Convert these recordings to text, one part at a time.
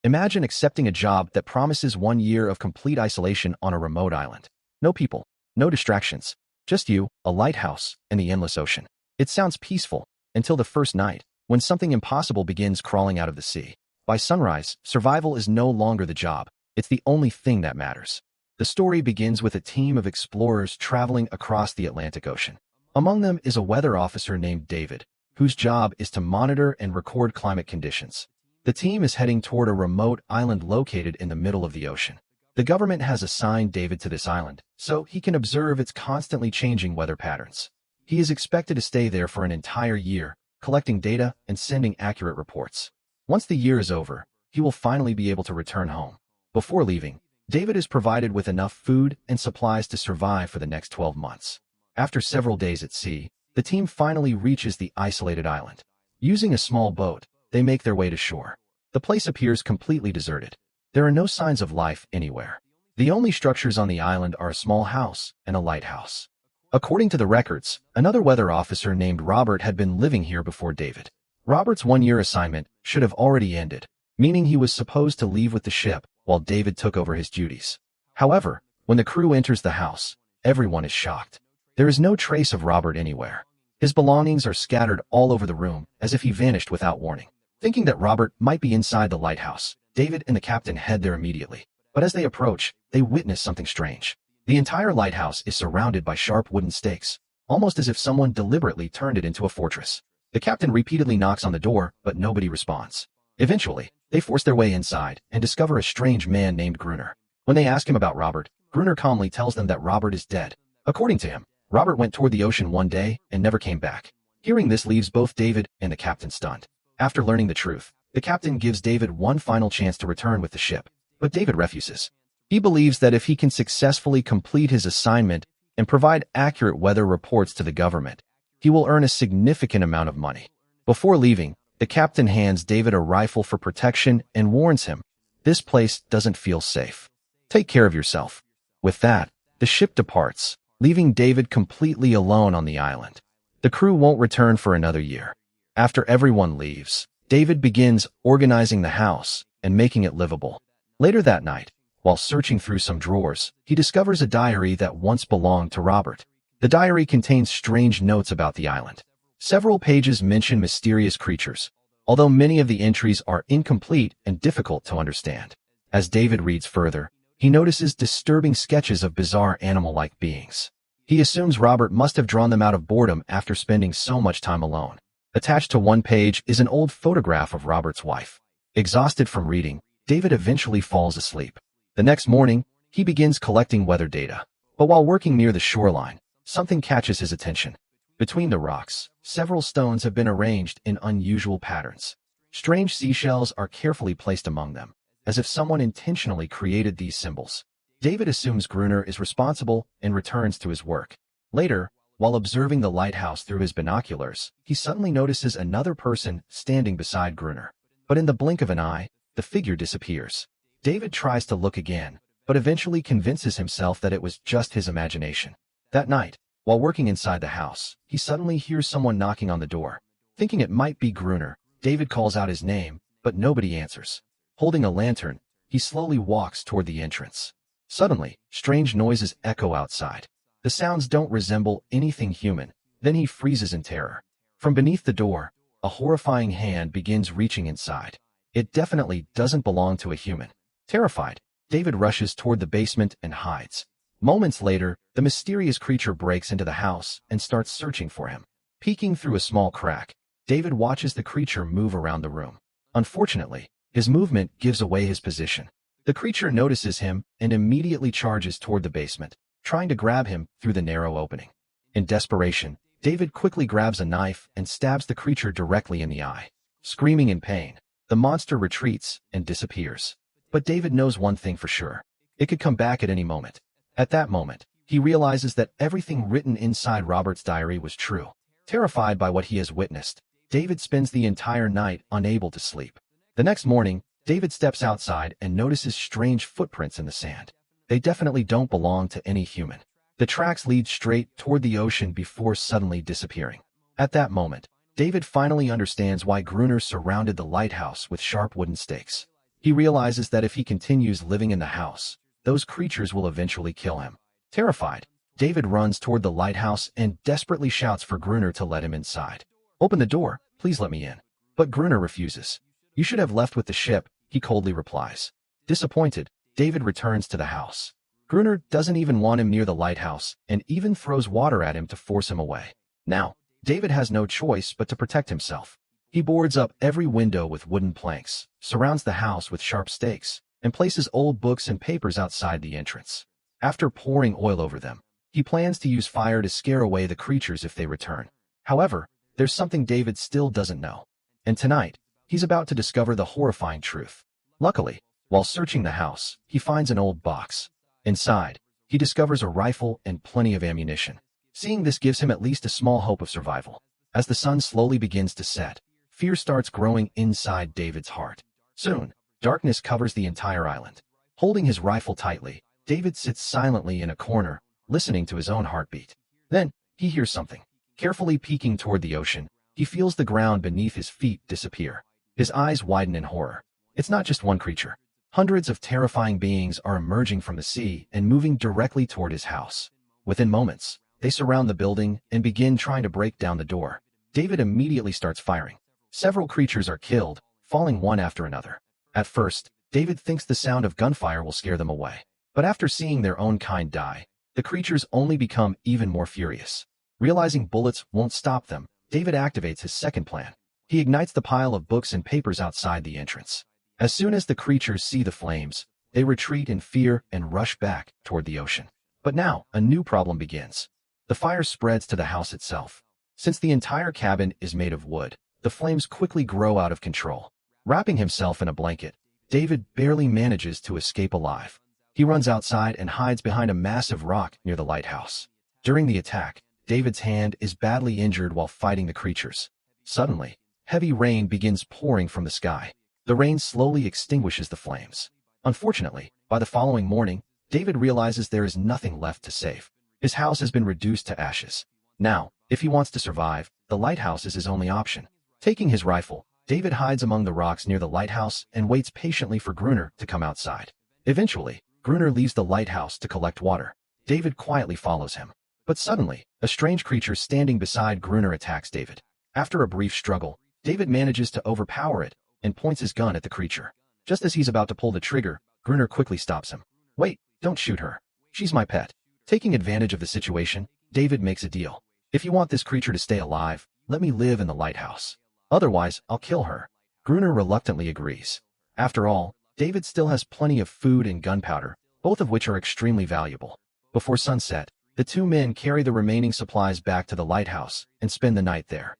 Imagine accepting a job that promises 1 year of complete isolation on a remote island. No people, no distractions, just you, a lighthouse, and the endless ocean. It sounds peaceful, until the first night, when something impossible begins crawling out of the sea. By sunrise, survival is no longer the job, it's the only thing that matters. The story begins with a team of explorers traveling across the Atlantic Ocean. Among them is a weather officer named David, whose job is to monitor and record climate conditions. The team is heading toward a remote island located in the middle of the ocean. The government has assigned David to this island, so he can observe its constantly changing weather patterns. He is expected to stay there for an entire year, collecting data and sending accurate reports. Once the year is over, he will finally be able to return home. Before leaving, David is provided with enough food and supplies to survive for the next 12 months. After several days at sea, the team finally reaches the isolated island. Using a small boat, they make their way to shore. The place appears completely deserted. There are no signs of life anywhere. The only structures on the island are a small house and a lighthouse. According to the records, another weather officer named Robert had been living here before David. Robert's 1 year assignment should have already ended, meaning he was supposed to leave with the ship while David took over his duties. However, when the crew enters the house, everyone is shocked. There is no trace of Robert anywhere. His belongings are scattered all over the room, as if he vanished without warning. Thinking that Robert might be inside the lighthouse, David and the captain head there immediately. But as they approach, they witness something strange. The entire lighthouse is surrounded by sharp wooden stakes, almost as if someone deliberately turned it into a fortress. The captain repeatedly knocks on the door, but nobody responds. Eventually, they force their way inside and discover a strange man named Gruner. When they ask him about Robert, Gruner calmly tells them that Robert is dead. According to him, Robert went toward the ocean one day and never came back. Hearing this leaves both David and the captain stunned. After learning the truth, the captain gives David one final chance to return with the ship, but David refuses. He believes that if he can successfully complete his assignment and provide accurate weather reports to the government, he will earn a significant amount of money. Before leaving, the captain hands David a rifle for protection and warns him, "This place doesn't feel safe. Take care of yourself." With that, the ship departs, leaving David completely alone on the island. The crew won't return for another year. After everyone leaves, David begins organizing the house and making it livable. Later that night, while searching through some drawers, he discovers a diary that once belonged to Robert. The diary contains strange notes about the island. Several pages mention mysterious creatures, although many of the entries are incomplete and difficult to understand. As David reads further, he notices disturbing sketches of bizarre animal-like beings. He assumes Robert must have drawn them out of boredom after spending so much time alone. Attached to one page is an old photograph of Robert's wife. Exhausted from reading, David eventually falls asleep. The next morning, he begins collecting weather data. But while working near the shoreline, something catches his attention. Between the rocks, several stones have been arranged in unusual patterns. Strange seashells are carefully placed among them, as if someone intentionally created these symbols. David assumes Gruner is responsible and returns to his work. Later, while observing the lighthouse through his binoculars, he suddenly notices another person standing beside Gruner. But in the blink of an eye, the figure disappears. David tries to look again, but eventually convinces himself that it was just his imagination. That night, while working inside the house, he suddenly hears someone knocking on the door. Thinking it might be Gruner, David calls out his name, but nobody answers. Holding a lantern, he slowly walks toward the entrance. Suddenly, strange noises echo outside. The sounds don't resemble anything human. Then he freezes in terror. From beneath the door, a horrifying hand begins reaching inside. It definitely doesn't belong to a human. Terrified, David rushes toward the basement and hides. Moments later, the mysterious creature breaks into the house and starts searching for him. Peeking through a small crack, David watches the creature move around the room. Unfortunately, his movement gives away his position. The creature notices him and immediately charges toward the basement, trying to grab him through the narrow opening. In desperation, David quickly grabs a knife and stabs the creature directly in the eye. Screaming in pain, the monster retreats and disappears. But David knows one thing for sure. It could come back at any moment. At that moment, he realizes that everything written inside Robert's diary was true. Terrified by what he has witnessed, David spends the entire night unable to sleep. The next morning, David steps outside and notices strange footprints in the sand. They definitely don't belong to any human. The tracks lead straight toward the ocean before suddenly disappearing. At that moment, David finally understands why Gruner surrounded the lighthouse with sharp wooden stakes. He realizes that if he continues living in the house, those creatures will eventually kill him. Terrified, David runs toward the lighthouse and desperately shouts for Gruner to let him inside. "Open the door, please let me in." But Gruner refuses. "You should have left with the ship," he coldly replies. Disappointed, David returns to the house. Gruner doesn't even want him near the lighthouse and even throws water at him to force him away. Now, David has no choice but to protect himself. He boards up every window with wooden planks, surrounds the house with sharp stakes, and places old books and papers outside the entrance. After pouring oil over them, he plans to use fire to scare away the creatures if they return. However, there's something David still doesn't know. And tonight, he's about to discover the horrifying truth. Luckily, while searching the house, he finds an old box. Inside, he discovers a rifle and plenty of ammunition. Seeing this gives him at least a small hope of survival. As the sun slowly begins to set, fear starts growing inside David's heart. Soon, darkness covers the entire island. Holding his rifle tightly, David sits silently in a corner, listening to his own heartbeat. Then, he hears something. Carefully peeking toward the ocean, he feels the ground beneath his feet disappear. His eyes widen in horror. It's not just one creature. Hundreds of terrifying beings are emerging from the sea and moving directly toward his house. Within moments, they surround the building and begin trying to break down the door. David immediately starts firing. Several creatures are killed, falling one after another. At first, David thinks the sound of gunfire will scare them away. But after seeing their own kind die, the creatures only become even more furious. Realizing bullets won't stop them, David activates his second plan. He ignites the pile of books and papers outside the entrance. As soon as the creatures see the flames, they retreat in fear and rush back toward the ocean. But now, a new problem begins. The fire spreads to the house itself. Since the entire cabin is made of wood, the flames quickly grow out of control. Wrapping himself in a blanket, David barely manages to escape alive. He runs outside and hides behind a massive rock near the lighthouse. During the attack, David's hand is badly injured while fighting the creatures. Suddenly, heavy rain begins pouring from the sky. The rain slowly extinguishes the flames. Unfortunately, by the following morning, David realizes there is nothing left to save. His house has been reduced to ashes. Now, if he wants to survive, the lighthouse is his only option. Taking his rifle, David hides among the rocks near the lighthouse and waits patiently for Gruner to come outside. Eventually, Gruner leaves the lighthouse to collect water. David quietly follows him. But suddenly, a strange creature standing beside Gruner attacks David. After a brief struggle, David manages to overpower it and points his gun at the creature. Just as he's about to pull the trigger, Gruner quickly stops him. "Wait, don't shoot her. She's my pet." Taking advantage of the situation, David makes a deal. "If you want this creature to stay alive, let me live in the lighthouse. Otherwise, I'll kill her." Gruner reluctantly agrees. After all, David still has plenty of food and gunpowder, both of which are extremely valuable. Before sunset, the two men carry the remaining supplies back to the lighthouse and spend the night there.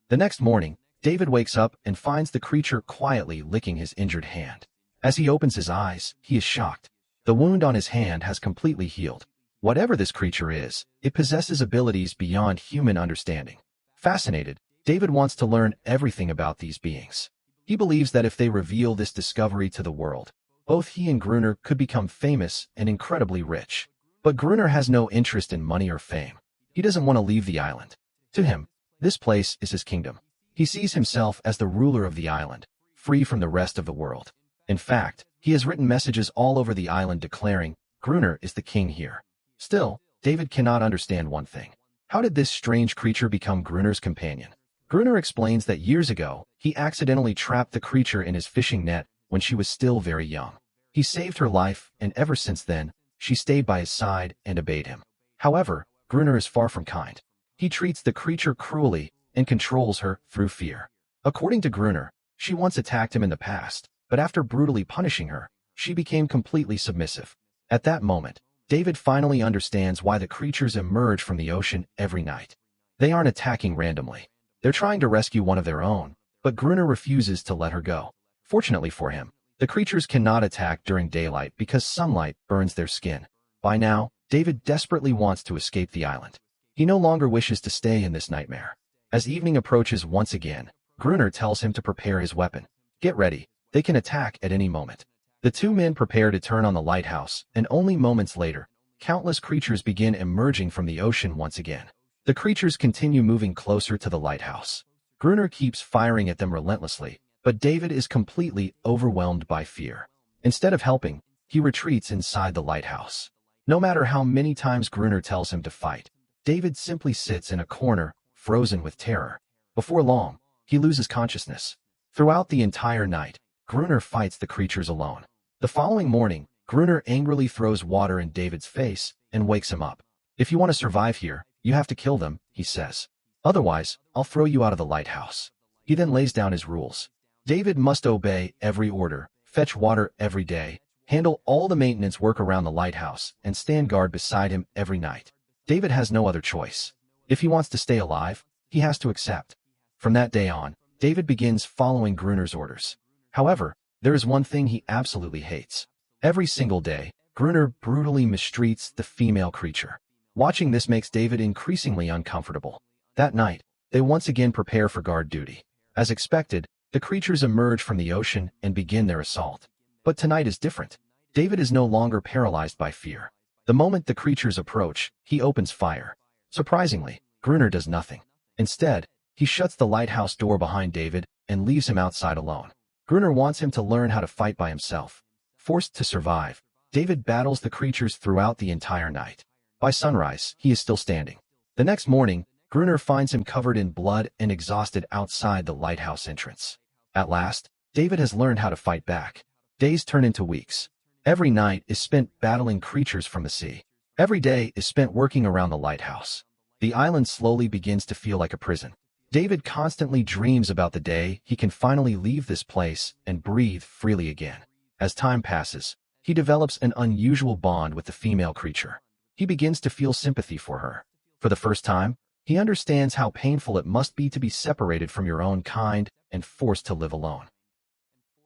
The next morning, David wakes up and finds the creature quietly licking his injured hand. As he opens his eyes, he is shocked. The wound on his hand has completely healed. Whatever this creature is, it possesses abilities beyond human understanding. Fascinated, David wants to learn everything about these beings. He believes that if they reveal this discovery to the world, both he and Gruner could become famous and incredibly rich. But Gruner has no interest in money or fame. He doesn't want to leave the island. To him, this place is his kingdom. He sees himself as the ruler of the island, free from the rest of the world. In fact, he has written messages all over the island declaring, Gruner is the king here. Still, David cannot understand one thing. How did this strange creature become Gruner's companion? Gruner explains that years ago, he accidentally trapped the creature in his fishing net when she was still very young. He saved her life, and ever since then, she stayed by his side and obeyed him. However, Gruner is far from kind. He treats the creature cruelly and controls her through fear. According to Gruner, she once attacked him in the past, but after brutally punishing her, she became completely submissive. At that moment, David finally understands why the creatures emerge from the ocean every night. They aren't attacking randomly. They're trying to rescue one of their own, but Gruner refuses to let her go. Fortunately for him, the creatures cannot attack during daylight because sunlight burns their skin. By now, David desperately wants to escape the island. He no longer wishes to stay in this nightmare. As evening approaches once again, Gruner tells him to prepare his weapon. Get ready, they can attack at any moment. The two men prepare to turn on the lighthouse, and only moments later, countless creatures begin emerging from the ocean once again. The creatures continue moving closer to the lighthouse. Gruner keeps firing at them relentlessly, But David is completely overwhelmed by fear. Instead of helping, he retreats inside the lighthouse. No matter how many times Gruner tells him to fight, David simply sits in a corner, frozen with terror. Before long, he loses consciousness. Throughout the entire night, Gruner fights the creatures alone. The following morning, Gruner angrily throws water in David's face and wakes him up. "If you want to survive here, you have to kill them," he says. "Otherwise, I'll throw you out of the lighthouse." He then lays down his rules. David must obey every order, fetch water every day, handle all the maintenance work around the lighthouse, and stand guard beside him every night. David has no other choice. If he wants to stay alive, he has to accept. From that day on, David begins following Gruner's orders. However, there is one thing he absolutely hates. Every single day, Gruner brutally mistreats the female creature. Watching this makes David increasingly uncomfortable. That night, they once again prepare for guard duty. As expected, the creatures emerge from the ocean and begin their assault. But tonight is different. David is no longer paralyzed by fear. The moment the creatures approach, he opens fire. Surprisingly, Gruner does nothing. Instead, he shuts the lighthouse door behind David and leaves him outside alone. Gruner wants him to learn how to fight by himself. Forced to survive, David battles the creatures throughout the entire night. By sunrise, he is still standing. The next morning, Gruner finds him covered in blood and exhausted outside the lighthouse entrance. At last, David has learned how to fight back. Days turn into weeks. Every night is spent battling creatures from the sea. Every day is spent working around the lighthouse. The island slowly begins to feel like a prison. David constantly dreams about the day he can finally leave this place and breathe freely again. As time passes, he develops an unusual bond with the female creature. He begins to feel sympathy for her. For the first time, he understands how painful it must be to be separated from your own kind and forced to live alone.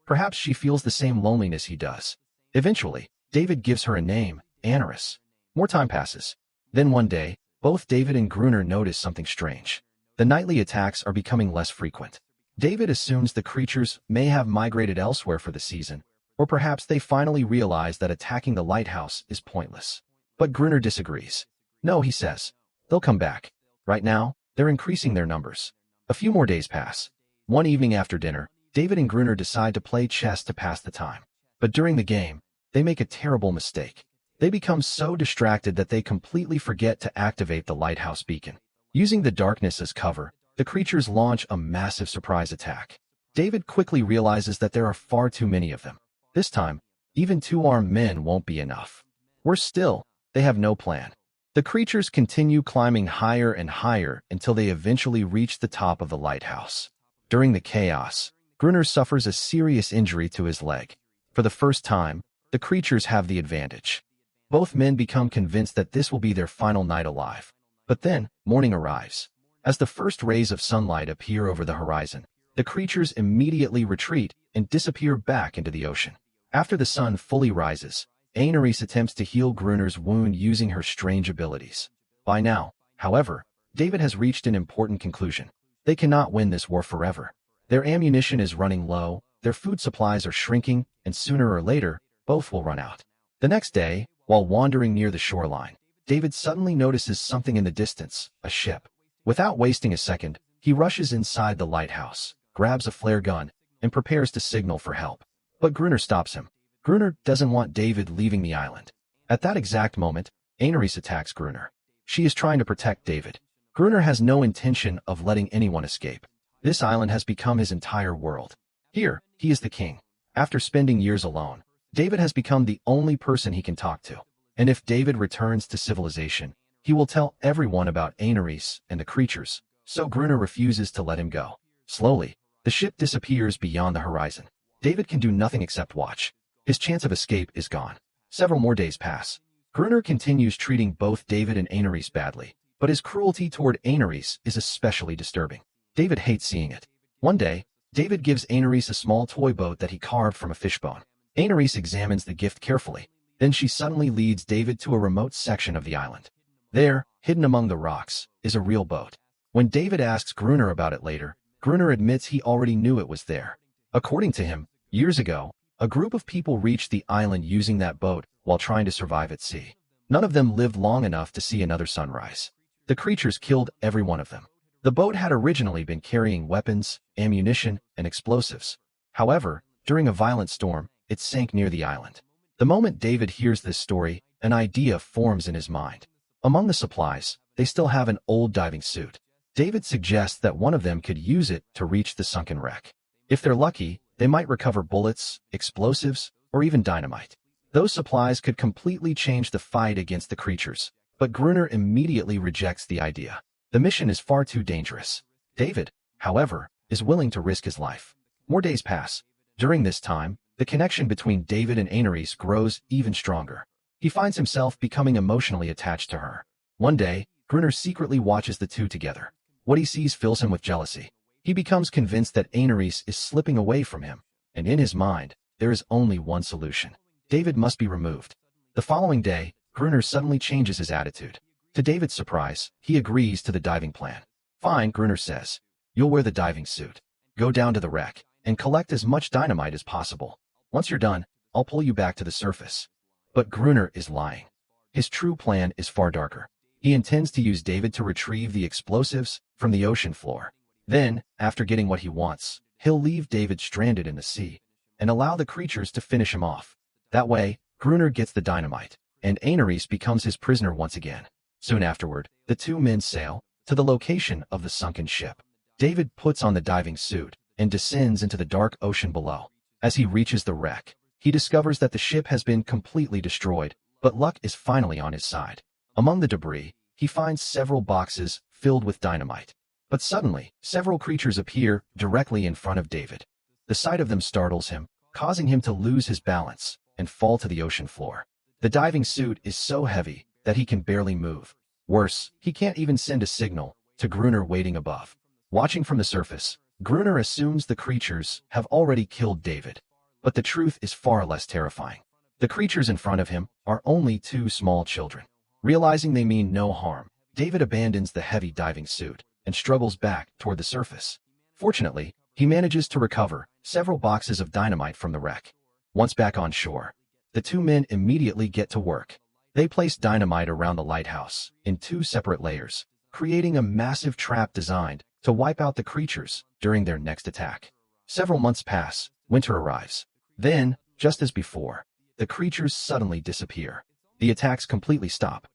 Perhaps she feels the same loneliness he does. Eventually, David gives her a name, Anaris. More time passes. Then one day, both David and Gruner notice something strange. The nightly attacks are becoming less frequent. David assumes the creatures may have migrated elsewhere for the season, or perhaps they finally realize that attacking the lighthouse is pointless. But Gruner disagrees. "No," he says. "They'll come back. Right now, they're increasing their numbers." A few more days pass. One evening after dinner, David and Gruner decide to play chess to pass the time. But during the game, they make a terrible mistake. They become so distracted that they completely forget to activate the lighthouse beacon. Using the darkness as cover, the creatures launch a massive surprise attack. David quickly realizes that there are far too many of them. This time, even 2 armed men won't be enough. Worse still, they have no plan. The creatures continue climbing higher and higher until they eventually reach the top of the lighthouse. During the chaos, Gruner suffers a serious injury to his leg. For the first time, the creatures have the advantage. Both men become convinced that this will be their final night alive. But then, morning arrives. As the first rays of sunlight appear over the horizon, the creatures immediately retreat and disappear back into the ocean. After the sun fully rises, Anaris attempts to heal Gruner's wound using her strange abilities. By now, however, David has reached an important conclusion. They cannot win this war forever. Their ammunition is running low, their food supplies are shrinking, and sooner or later, both will run out. The next day, while wandering near the shoreline, David suddenly notices something in the distance, a ship. Without wasting a second, he rushes inside the lighthouse, grabs a flare gun, and prepares to signal for help. But Gruner stops him. Gruner doesn't want David leaving the island. At that exact moment, Anaris attacks Gruner. She is trying to protect David. Gruner has no intention of letting anyone escape. This island has become his entire world. Here, he is the king. After spending years alone, David has become the only person he can talk to. And if David returns to civilization, he will tell everyone about Anaris and the creatures, so Gruner refuses to let him go. Slowly, the ship disappears beyond the horizon. David can do nothing except watch. His chance of escape is gone. Several more days pass. Gruner continues treating both David and Anaris badly, but his cruelty toward Anaris is especially disturbing. David hates seeing it. One day, David gives Anaris a small toy boat that he carved from a fishbone. Anaris examines the gift carefully. Then she suddenly leads David to a remote section of the island. There, hidden among the rocks, is a real boat. When David asks Gruner about it later, Gruner admits he already knew it was there. According to him, years ago, a group of people reached the island using that boat while trying to survive at sea. None of them lived long enough to see another sunrise. The creatures killed every one of them. The boat had originally been carrying weapons, ammunition, and explosives, However, during a violent storm, it sank near the island. The moment David hears this story, an idea forms in his mind. Among the supplies, they still have an old diving suit. David suggests that one of them could use it to reach the sunken wreck. If they're lucky, they might recover bullets, explosives, or even dynamite. Those supplies could completely change the fight against the creatures, but Gruner immediately rejects the idea. The mission is far too dangerous. David, however, is willing to risk his life. More days pass. During this time, the connection between David and Aneris grows even stronger. He finds himself becoming emotionally attached to her. One day, Gruner secretly watches the two together. What he sees fills him with jealousy. He becomes convinced that Aneris is slipping away from him, and in his mind, there is only one solution. David must be removed. The following day, Gruner suddenly changes his attitude. To David's surprise, he agrees to the diving plan. Fine, Gruner says. You'll wear the diving suit. Go down to the wreck, and collect as much dynamite as possible. Once you're done, I'll pull you back to the surface. But Gruner is lying. His true plan is far darker. He intends to use David to retrieve the explosives from the ocean floor. Then, after getting what he wants, he'll leave David stranded in the sea and allow the creatures to finish him off. That way, Gruner gets the dynamite, and Aneris becomes his prisoner once again. Soon afterward, the two men sail to the location of the sunken ship. David puts on the diving suit and descends into the dark ocean below. As he reaches the wreck, he discovers that the ship has been completely destroyed, but luck is finally on his side. Among the debris, he finds several boxes filled with dynamite. But suddenly, several creatures appear directly in front of David. The sight of them startles him, causing him to lose his balance and fall to the ocean floor. The diving suit is so heavy that he can barely move. Worse, he can't even send a signal to Gruner waiting above. Watching from the surface, Gruner assumes the creatures have already killed David. But the truth is far less terrifying. The creatures in front of him are only two small children. Realizing they mean no harm, David abandons the heavy diving suit and struggles back toward the surface. Fortunately, he manages to recover several boxes of dynamite from the wreck. Once back on shore, the two men immediately get to work. They place dynamite around the lighthouse in two separate layers, creating a massive trap designed to wipe out the creatures during their next attack. Several months pass, winter arrives. Then, just as before, the creatures suddenly disappear. The attacks completely stop.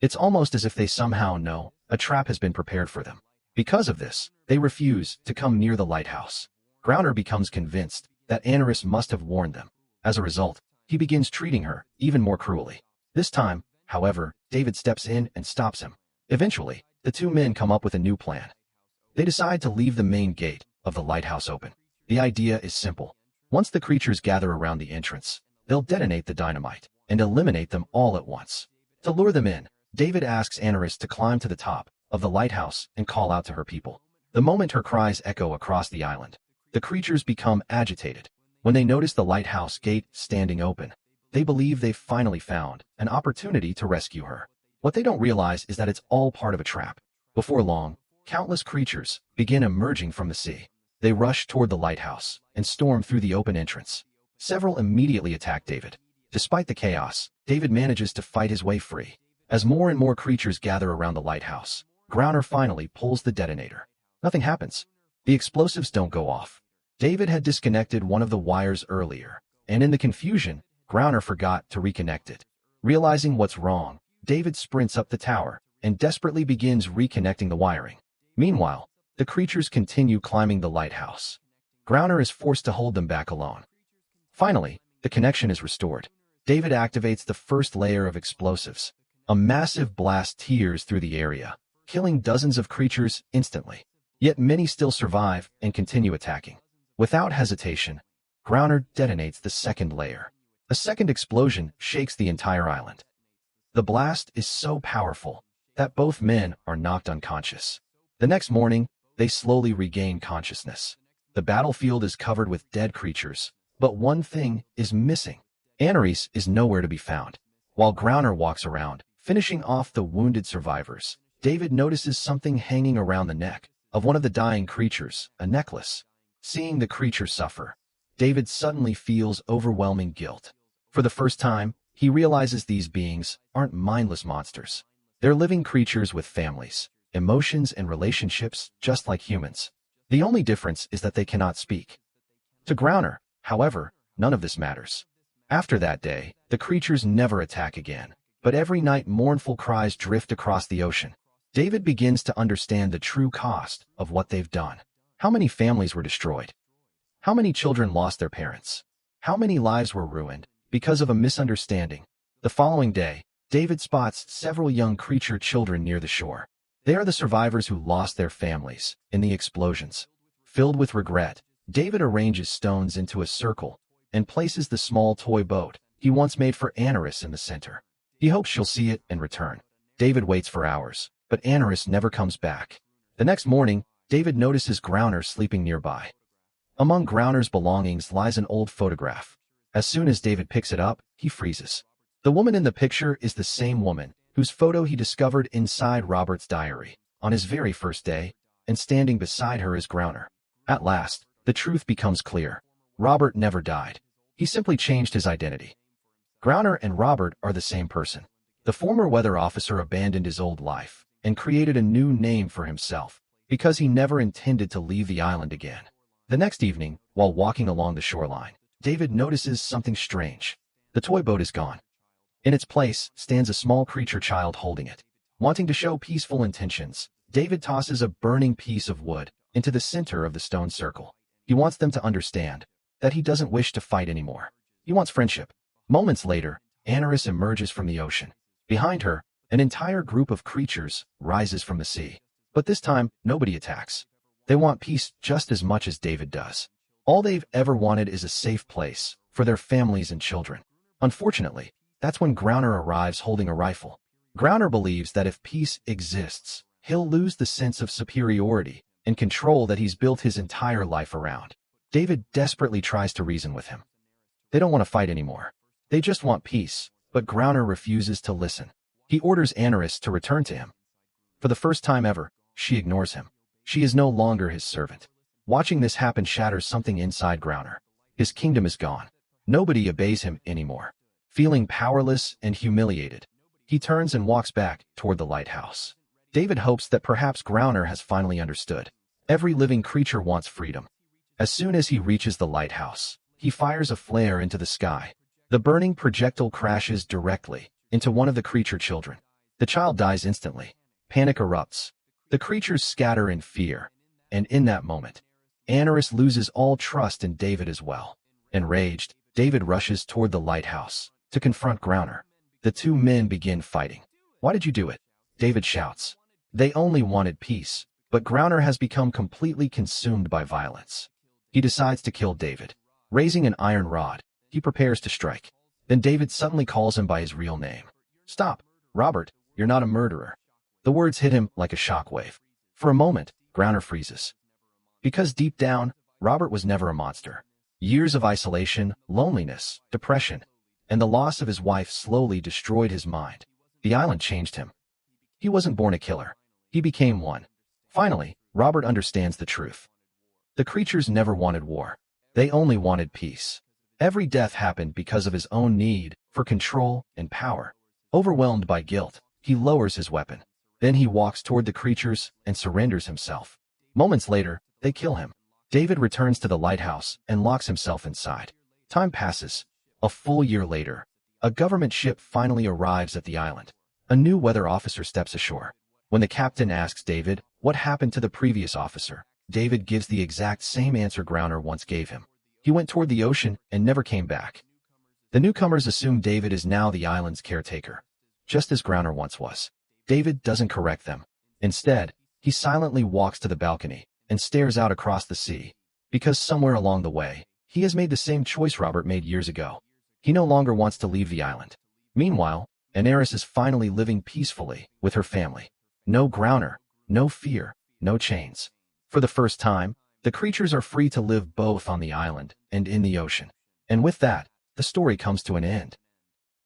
It's almost as if they somehow know a trap has been prepared for them. Because of this, they refuse to come near the lighthouse. Gruner becomes convinced that Aneris must have warned them. As a result, he begins treating her even more cruelly. This time, however, David steps in and stops him. Eventually, the two men come up with a new plan. They decide to leave the main gate of the lighthouse open. The idea is simple. Once the creatures gather around the entrance, they'll detonate the dynamite and eliminate them all at once. To lure them in, David asks Aneris to climb to the top of the lighthouse and call out to her people. The moment her cries echo across the island, the creatures become agitated. When they notice the lighthouse gate standing open, they believe they've finally found an opportunity to rescue her. What they don't realize is that it's all part of a trap. Before long, countless creatures begin emerging from the sea. They rush toward the lighthouse and storm through the open entrance. Several immediately attack David. Despite the chaos, David manages to fight his way free. As more and more creatures gather around the lighthouse, Gruner finally pulls the detonator. Nothing happens. The explosives don't go off. David had disconnected one of the wires earlier, and in the confusion, Gruner forgot to reconnect it. Realizing what's wrong, David sprints up the tower and desperately begins reconnecting the wiring. Meanwhile, the creatures continue climbing the lighthouse. Gruner is forced to hold them back alone. Finally, the connection is restored. David activates the first layer of explosives. A massive blast tears through the area, killing dozens of creatures instantly. Yet many still survive and continue attacking. Without hesitation, Gruner detonates the second layer. A second explosion shakes the entire island. The blast is so powerful that both men are knocked unconscious. The next morning, they slowly regain consciousness. The battlefield is covered with dead creatures, but one thing is missing. Aneris is nowhere to be found. While Gruner walks around, finishing off the wounded survivors, David notices something hanging around the neck of one of the dying creatures, a necklace. Seeing the creature suffer, David suddenly feels overwhelming guilt. For the first time, he realizes these beings aren't mindless monsters. They're living creatures with families, emotions, and relationships just like humans. The only difference is that they cannot speak. To Growner, however, none of this matters. After that day, the creatures never attack again, but every night mournful cries drift across the ocean. David begins to understand the true cost of what they've done. How many families were destroyed? How many children lost their parents? How many lives were ruined because of a misunderstanding? The following day, David spots several young creature children near the shore. They are the survivors who lost their families in the explosions. Filled with regret, David arranges stones into a circle and places the small toy boat he once made for Anaris in the center. He hopes she'll see it and return. David waits for hours, but Anaris never comes back. The next morning, David notices Growner sleeping nearby. Among Growner's belongings lies an old photograph. As soon as David picks it up, he freezes. The woman in the picture is the same woman whose photo he discovered inside Robert's diary on his very first day, and standing beside her is Growner. At last, the truth becomes clear. Robert never died. He simply changed his identity. Growner and Robert are the same person. The former weather officer abandoned his old life and created a new name for himself because he never intended to leave the island again. The next evening, while walking along the shoreline, David notices something strange. The toy boat is gone. In its place stands a small creature child holding it. Wanting to show peaceful intentions, David tosses a burning piece of wood into the center of the stone circle. He wants them to understand that he doesn't wish to fight anymore. He wants friendship. Moments later, Anaris emerges from the ocean. Behind her, an entire group of creatures rises from the sea. But this time, nobody attacks. They want peace just as much as David does. All they've ever wanted is a safe place for their families and children. Unfortunately, that's when Growner arrives holding a rifle. Growner believes that if peace exists, he'll lose the sense of superiority and control that he's built his entire life around. David desperately tries to reason with him. They don't want to fight anymore. They just want peace, but Growner refuses to listen. He orders Anaris to return to him. For the first time ever, she ignores him. She is no longer his servant. Watching this happen shatters something inside Growner. His kingdom is gone. Nobody obeys him anymore. Feeling powerless and humiliated, he turns and walks back toward the lighthouse. David hopes that perhaps Growner has finally understood. Every living creature wants freedom. As soon as he reaches the lighthouse, he fires a flare into the sky. The burning projectile crashes directly into one of the creature children. The child dies instantly. Panic erupts. The creatures scatter in fear, and in that moment, Anaris loses all trust in David as well. Enraged, David rushes toward the lighthouse to confront Growner. The two men begin fighting. "Why did you do it?" David shouts. They only wanted peace, but Growner has become completely consumed by violence. He decides to kill David. Raising an iron rod, he prepares to strike. Then David suddenly calls him by his real name. "Stop, Robert, you're not a murderer." The words hit him like a shockwave. For a moment, Growner freezes. Because deep down, Robert was never a monster. Years of isolation, loneliness, depression, and the loss of his wife slowly destroyed his mind. The island changed him. He wasn't born a killer. He became one. Finally, Robert understands the truth. The creatures never wanted war. They only wanted peace. Every death happened because of his own need for control and power. Overwhelmed by guilt, he lowers his weapon. Then he walks toward the creatures and surrenders himself. Moments later, they kill him. David returns to the lighthouse and locks himself inside. Time passes. A full year later, a government ship finally arrives at the island. A new weather officer steps ashore. When the captain asks David what happened to the previous officer, David gives the exact same answer Growner once gave him. He went toward the ocean and never came back. The newcomers assume David is now the island's caretaker, just as Growner once was. David doesn't correct them. Instead, he silently walks to the balcony and stares out across the sea, because somewhere along the way, he has made the same choice Robert made years ago. He no longer wants to leave the island. Meanwhile, Anaris is finally living peacefully with her family. No Growner, no fear, no chains. For the first time, the creatures are free to live both on the island and in the ocean. And with that, the story comes to an end.